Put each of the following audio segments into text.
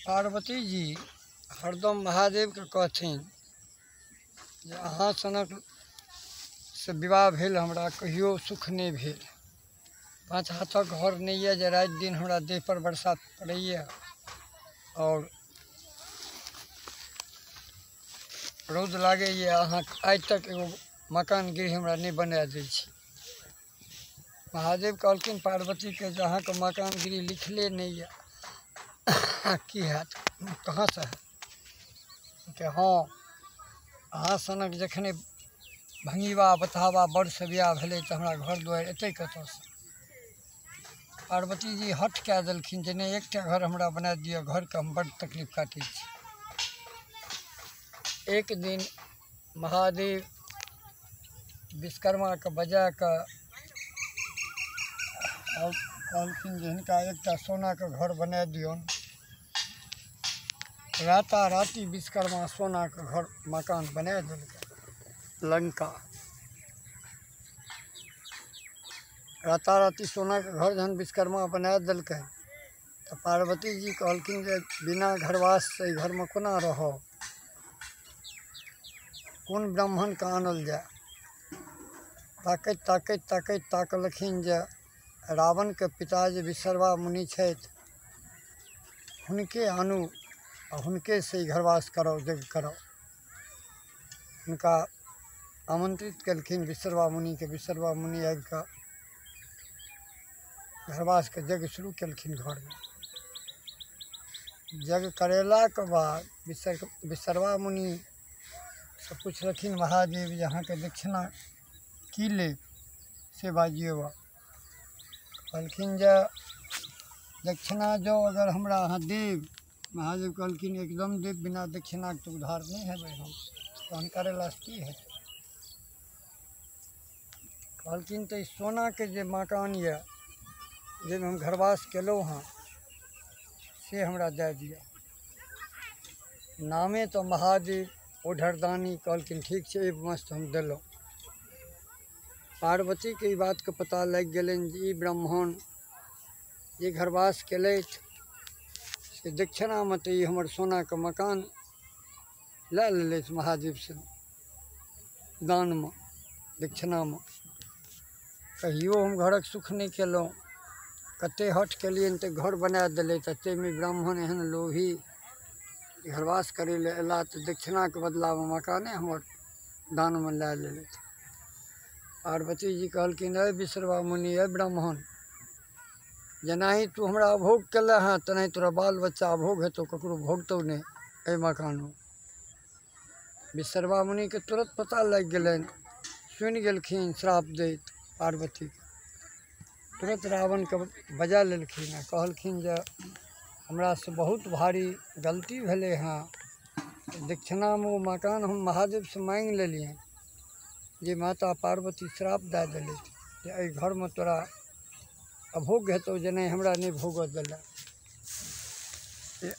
पार्वती जी हरदम महादेव के कहथिन जे अहाँ सनक से विवाह भेल हमरा कहियो सुख नहीं भेल। 5 हाथक घर नहीं है जे रात दिन हमरा देह पर बरसात पड़ैए और रौद लागैए। अहाँ आज तक एगो मकान गृह हमरा नहीं बना दै छी। महादेव कहलखिन पार्वती के जे अहाँ के मकान गृह लिखले नहीं है की हैत कहाँ से है कि हाँ अहाँ सनक जखने भंगीवा बथावा बड़ से बियाह भेलै तऽ हमरा घर दुआरि एतै कतऽसँ। पार्वती जी हठ कए देलखिन जे नहीं एकटा घर हमरा बना दिअ, घर के हम बड़ तकलीफ काटै छी। एक दिन महादेव विश्वकर्मा के बजा कऽ कहलखिन जे हिनका एकटा सोना के घर बना दियौन। राताराति विश्वकर्मा सोना के घर मकान बना देलकै लंका। राताराति सोना के घर जहन विश्वकर्मा बना देलकै तो पार्वती जी कहलखिन जे बिना घरवास से घर में कोना रहो, कोन ब्राह्मण के आनल जाए। ताकैत ताकैत ताकैत ताकलखिन जे रावण के पिता जे विश्रवा मुनि छथि हुनके आनू आ हुनके से घरवास करो यज्ञ करो। उनका आमंत्रित कलखिन विश्रवा मुनि के। विश्रवा मुनि आबि कऽ घरवास के यज्ञ शुरू कलखिन। घर में यज्ञ करेला के बाद विश्रवा मुनि से पूछलखिन महादेव जे अहाँ के दक्षिणा की ले से बाजिए। कहलखिन जे दक्षिणा जो अगर हमरा अहाँ देव। महादेव कहलखिन एकदम देव, बिना दक्षिणा के तो उधार नहीं हेबै हम, तहन करेला की है। कहलखिन तो सोना के जे मकान ये जाहिमे हम घरवास केलहुँ हाँ से हमरा दे दिअ। नामे तो महादेव ओढ़रदानी। कहलखिन ठीक छै मस्त हम देलहुँ। पार्वती के ई बात के पता लग गेलनि जे ई ब्राह्मण जे घरवास केलथि से दक्षिणा में तो हमर सोना के मकान लै लेलथि महादेव से दान में दक्षिणा में। कहियो हम घरक सुख नहीं केलहुँ, कते हठ केलियनि तऽ घर बना देलथि। ताहिमे ब्राह्मण एहन लोभी घरवास करे ले अयला तऽ दक्षिणा के बदला में मकाने हमर दान में लै लेलथि। पार्वती जी कहलखिन अय विश्रवा मुनि, अय ब्राह्मण, जेनाहि तू हमरा अभोग केले हैं तेनाहि तोरा बाल बच्चा अभोग हेतौ, ककरो भोगतौ नहीं अय मकान में। विश्रवा मुनि के तुरंत पता लग गेलनि, सुनि गेलखिन श्राप दैत पार्वती के। तुरंत रावण के बजा लेलखिन आ कहलखिन जे हमरा से बहुत भारी गलती भेलै हैं। दक्षिणा में वो मकान हम महादेव से मांग लेलियनि जे माता पार्वती श्राप दे देलथि जे एहि घर में तोरा अभोग हेतौ, जे नहीं हमरा नहीं भोगऽ देला।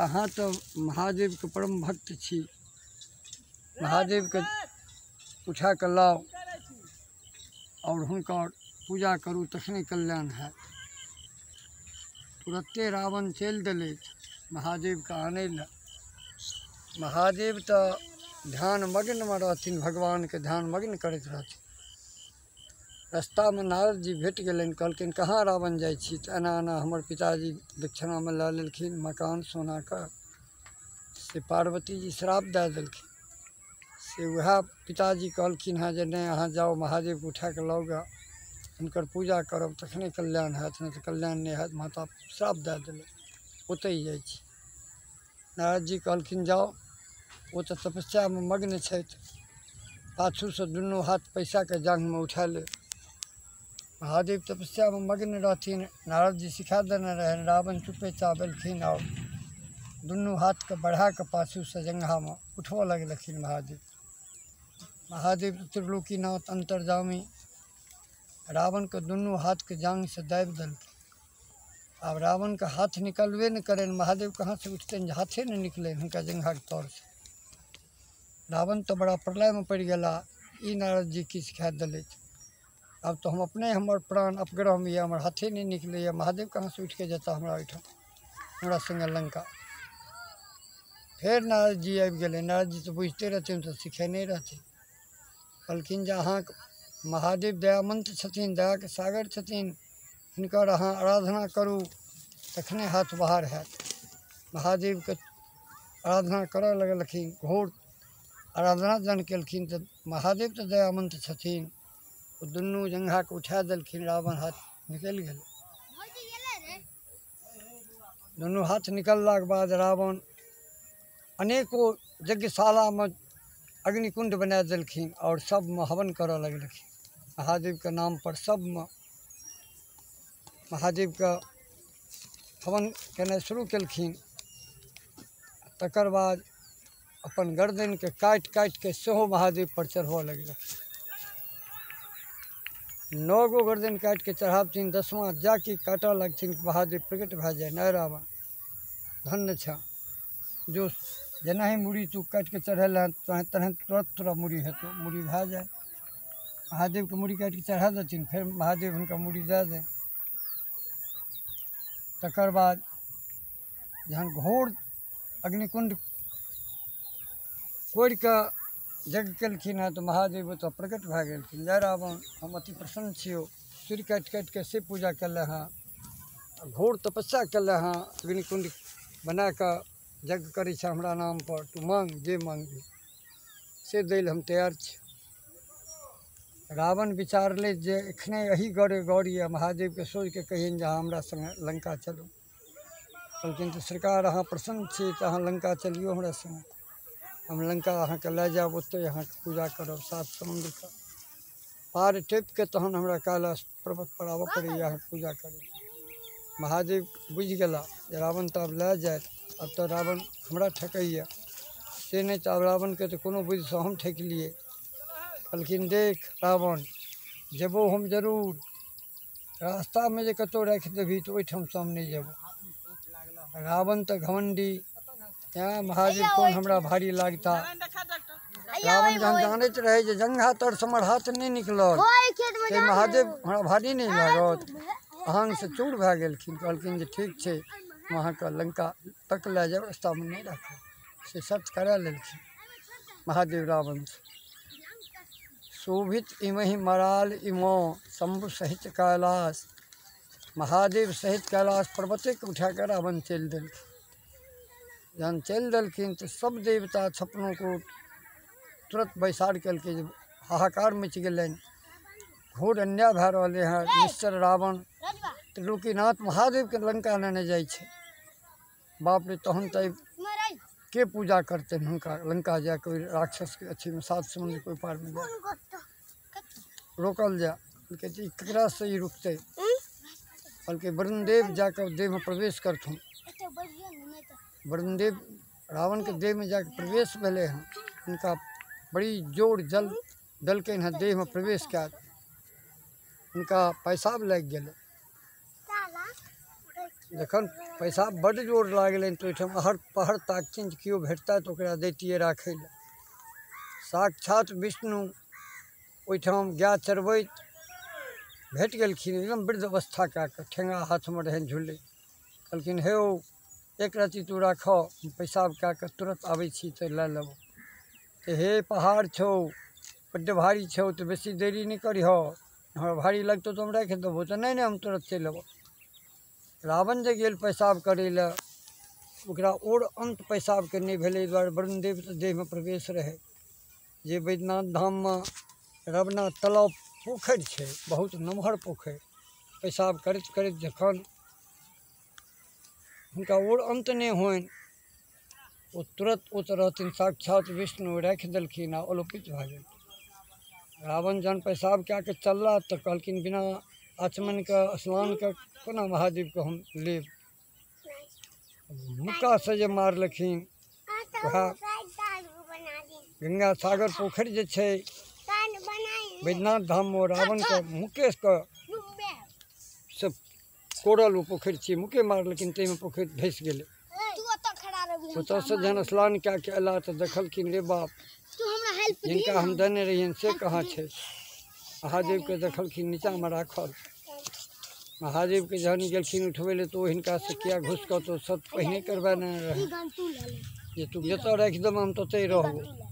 अहाँ तो महादेव के परम भक्त छी, महादेव के उठा के लाउ और हुनकर पूजा करू तखने कल्याण है। तुरत्ते रावण चलि देलथि महादेव के आनै ले। महादेव तो ध्यान मग्न में रहथिन, भगवान के ध्यान मग्न करैत रहथिन। रास्ता में नारद जी भेट गेलनि। कहलखिन कहाँ रावण जाइ छी तऽ एना एना हमर पिताजी दक्षिणा में लऽ लेलखिन मकान सोना का, से पार्वती जी श्राप दे देलखिन। से वह पिताजी कहलखिन हैं जे नहीं अहाँ जाओ महादेव के उठा के लाओ गा, हुनकर पूजा करब तखने कल्याण हैत, नहीं तो कल्याण नहीं हैत, माता श्राप दे देलक ओतहि जाइ छी। नारद जी कहलखिन जाओ, वो तो तपस्या में मग्न छथि, पाछू से दुनू हाथ पैसा के जांघ में उठा ले। महादेव तपस्या में मग्न रहथिन, नारद जी सिखा देने रहे। रावण चुपे चाप एलखिन और दुनू हाथ के बढ़ा के पाछू से जंघा में उठबऽ लगलखिन महादेव। महादेव त्रिलोकीनाथ अंतर्जामी रावण के दुनू हाथ के जांघ से दाबि देलखिन। अब रावण के हाथ निकलबे न करें, महादेव कहाँ से उठते हाथे नहीं निकले हुनका जंघा के तौर से। रावण तो बड़ा प्रलय में पड़ गया। ई नारद जी की सिखा दिलथि, अब तो हम अपने हमर प्राण अपग्रह में हमर हाथे नहीं निकले, महादेव कहाँ से उठ के जाता हमरा ओहिठाम हमरा संगे लंका। फिर नारद जी आबि गेलै। नारद जी तो बुझते रहथिन, तो सिखेने रहथिन। कहलखिन जे अहाँ महादेव दयामंत छथिन, दयाके सागर छथिन, हिनकर अहाँ आराधना करू तखने हाथ बाहर हैत। महादेवके आराधना करऽ लगलखिन, घोर आराधना जन केलखिन तऽ महादेव तऽ दयामंत छथिन। ओ दुनू जङ्घाके उठा देलखिन, रावण हाथ निकलि गेलै। दुनू हाथ निकललाके बाद रावण अनेको यज्ञशालामे अग्निकुण्ड बना देलखिन और सबमे हवन करऽ लगलखिन। महादेवके नाम पर सबमे महादेवके हवन केनाइ शुरू केलखिन। तकर बाद अपन गर्दनिके काटि काटिके सेहो महादेव पर चढ़बऽ लगलखिन। 9 गो गर्दन काटिके चढ़ाबथिन, 10वां जाके काटऽ लगथिन, महादेव प्रकट भए जाए। नहि रावण धन्य छ, जो जेना ही मूड़ी तू काटिके चढ़ेला तेना तुरंत तोरा मूड़ी हेतौ, मूड़ी भए जाए। महादेवके मूड़ी काटिके चढ़ा देथिन, फेर महादेव हुनका मूड़ी दए दें। तकर बाद जहन घोर अग्निकुण्ड कोरि कऽ यज्ञ केलखिन हँ, तऽ महादेव ओतऽ प्रकट भए गेलखिन। जय रावण, हम अति प्रसन्न छियौ, सूर्य काटि काटिके से पूजा कयले हँ, घोर तपस्या कयले हँ, अग्निकुण्ड बना कऽ यज्ञ करै छै हमरा नाम पर। तू मांग, जे मांगबी से दै लए हम तैयार छी। रावण विचारलै जे एखने एही गड़े गौर यऽ, महादेवके सोचिके कहियनि जे अहाँ हमरा सङ्गे लंका चलू। कहलखिन तऽ सरकार अहाँ प्रसन्न छी तऽ अहाँ लंका चलियौ हमरा सङ्गे, हम लंका अहाँके लए जायब, ओतहि अहाँके पूजा करब। 7 समुद्रके पार टपिके तहन हमरा कैलाश पर्वत पर आबऽ पड़ैए अहाँके पूजा करै। महादेव बुझि गेला जे रावण तऽ आब लए जायत, अब तऽ रावण हमरा ठकैए, से नहि तऽ आब रावणके तऽ कोनो बुधिसँ हम ठकि लिए। कहलखिन देख रावण, जेबो हम जरूर, रास्तामे जे कतहु राखि देबही तऽ ओहिठामसँ हम नहि जेबौ। रावण तऽ घमण्डी, यहाँ महादेव कोन हमरा भारी लागता। रावण जहन जानैत रहे जे जंघा तर से हमर हाथ नहीं निकलल, से महादेव हमरा भारी नहीं लागत, अहंग से चूर भए गेलखिन। कहलखिन जे ठीक छै, हम अहाँके लंका तक लए जायब, रास्तामे नहीं राखब। से शर्त करा लेलखिन महादेव रावण से। शोभित इमहि मराल इमो शंभु सहित कैलाश, महादेव सहित कैलाश पर्वतेके उठा कर रावण चलि देलखिन। जहन चलि देलखिन तऽ सब देवता 56 को तुरंत बैसार केलकै, जे हाहाकार मचि गेलनि, घोर अन्याय भए रहलै हँ। निश्चर रावण त्रिलोकीनाथ महादेवके लंका लेने जाइ छै, बाप रे, तहन तऽ के पूजा करतनि हुनका लंका जाए के, राक्षसके अथीमे 7 समुद्रके ओहि पारमे जाए रोकल जाए। कहलकै ई ककरासँ ई रुकतै? कहलकै वरुणदेव जाकऽ देहमे प्रवेश करथुन। वरुणदेव रावणके देहमे जाके प्रवेश भेलै हँ, हुनका बड़ी जोर जल देलकनि हँ, देहमे प्रवेश कए हुनका पेशाब लागि गेलै। जखन पेशाब बड्ड जोर लागलनि तऽ ओहिठाम आहर पहर ताकथिन जे केओ भेटतै तऽ ओकरा दैतियै राखै लए। साक्षात विष्णु ओहिठाम गाय चरबैत भेट गेलखिन, एकदम वृद्ध अवस्था कए कऽ, ठेंगा हाथमे रहनि झूलैत। कहलखिन हे ओ, एक रत्ती तू राखऽ, पेशाब कए कऽ तुरंत आबै छी तऽ लए लेबौ। तऽ हे पहाड़ छौ, बड्ड भारी छौ, तऽ बेसी देरी नहीं करिहऽ, हमरा भारी लगतौ तऽ हम राखि देबौ। तऽ नहीं नहीं, हम तुरंत चलि अयबौ। रावण जे गेल पेशाब करै लए, ओकरा और अंत पेशाबके नहीं भेलै, दुआरे वरुणदेवके देहमे प्रवेश रहै। जे बैद्यनाथ धाममे रवना तालाब पोखरि छै, बहुत नमहर पोखरि, पेशाब करैत करैत जखन हुनका और अंत नहीं होनि, ओ तुरंत ओतऽ रहथिन साक्षात विष्णु, राखि देलखिन आ अलोपित भए गेल। रावण जहन पेशाब कए कऽ चलला तऽ कहलखिन बिना आचमनके स्नानके कोना महादेवके हम लेब? मुक्कासँ जे मारलखिन, वएह गंगा सागर पोखरि जे छै बैद्यनाथ धाममे, रावणके मुक्केके से कोरल ओ पोखरि छियै, मुक्के मारलखिन, ताहिमे पोखरि धसि गेलै। ओतऽसँ जहन स्नान कए कऽ अयला तऽ देखलखिन रे बाप, जिनका हम देने रहियनि से कहाँ छै। महादेवके देखलखिन नीचाँमे राखल। महादेवके जहन गेलखिन उठबै लए तऽ ओ हिनकासँ किया घुस कऽ, तो सब पहिने करबेने रहै। जे तू जतऽ राखि देब हम ततहि रहबो।